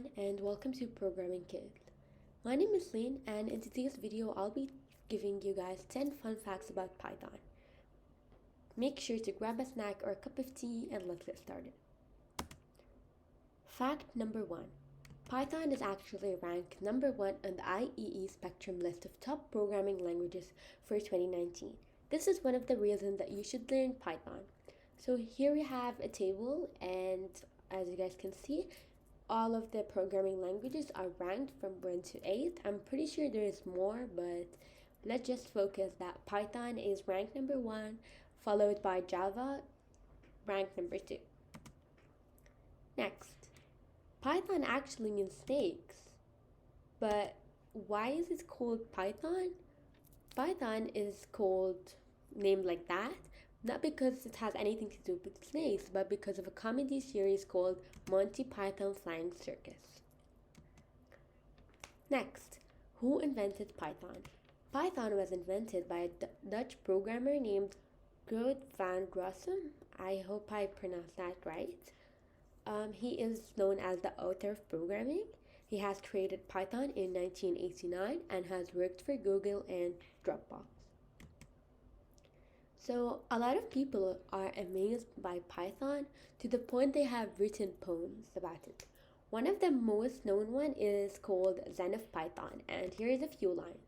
everyone and welcome to Programming Kids. My name is Lynn and in today's video I'll be giving you guys 10 fun facts about Python. Make sure to grab a snack or a cup of tea and let's get started. Fact number 1. Python is actually ranked number 1 on the IEEE Spectrum list of top programming languages for 2019. This is one of the reasons that you should learn Python. So here we have a table and as you guys can see, all of the programming languages are ranked from 1 to 8. I'm pretty sure there is more, but let's just focus that Python is ranked number 1, followed by Java, ranked number 2. Next, Python actually means snakes, but why is it called Python? Python is named like that not because it has anything to do with snakes, but because of a comedy series called Monty Python Flying Circus. Next, who invented Python? Python was invented by a Dutch programmer named Groot van Rossum. I hope I pronounced that right. He is known as the author of programming. He has created Python in 1989 and has worked for Google and Dropbox. So a lot of people are amazed by Python to the point they have written poems about it. One of the most known one is called Zen of Python, and here is a few lines.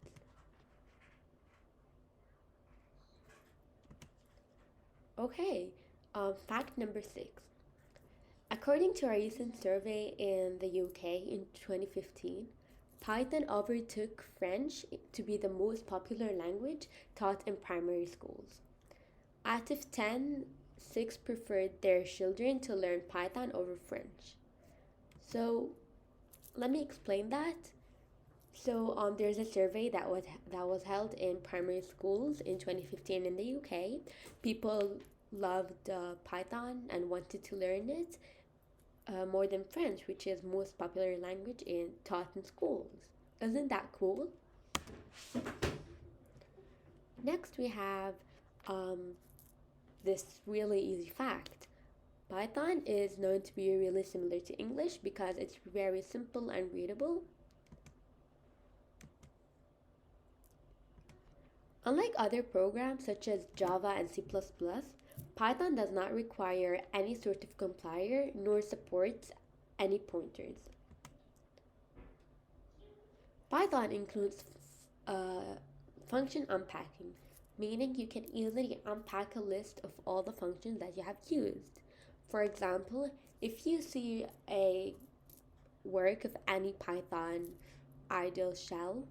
Okay, fact number 6. According to a recent survey in the UK in 2015, Python overtook French to be the most popular language taught in primary schools. Out of 10, 6 preferred their children to learn Python over French. So let me explain that. So there's a survey that was held in primary schools in 2015 in the UK. People loved Python and wanted to learn it more than French, which is most popular language taught in schools. Isn't that cool? Next we have this really easy fact. Python is known to be really similar to English because it's very simple and readable. Unlike other programs such as Java and C++, Python does not require any sort of compiler nor supports any pointers. Python includes function unpacking, meaning you can easily unpack a list of all the functions that you have used. For example, if you see a work of any Python idle shell,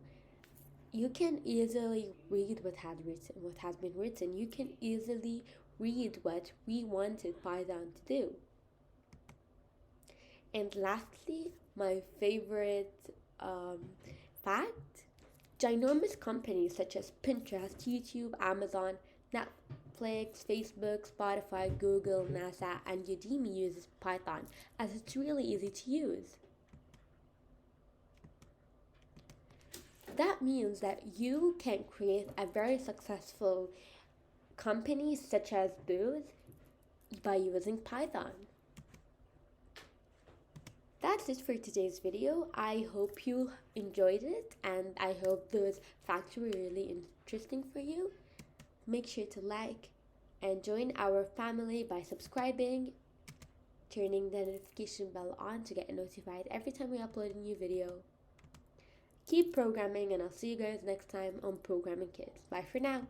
you can easily read what has been written. You can easily read what we wanted Python to do. And lastly, my favorite fact, ginormous companies such as Pinterest, YouTube, Amazon, Netflix, Facebook, Spotify, Google, NASA, and Udemy uses Python as it's really easy to use. That means that you can create a very successful company such as those by using Python. That's it for today's video. I hope you enjoyed it and I hope those facts were really interesting for you. Make sure to like and join our family by subscribing, turning the notification bell on to get notified every time we upload a new video. Keep programming and I'll see you guys next time on Programming Kids. Bye for now.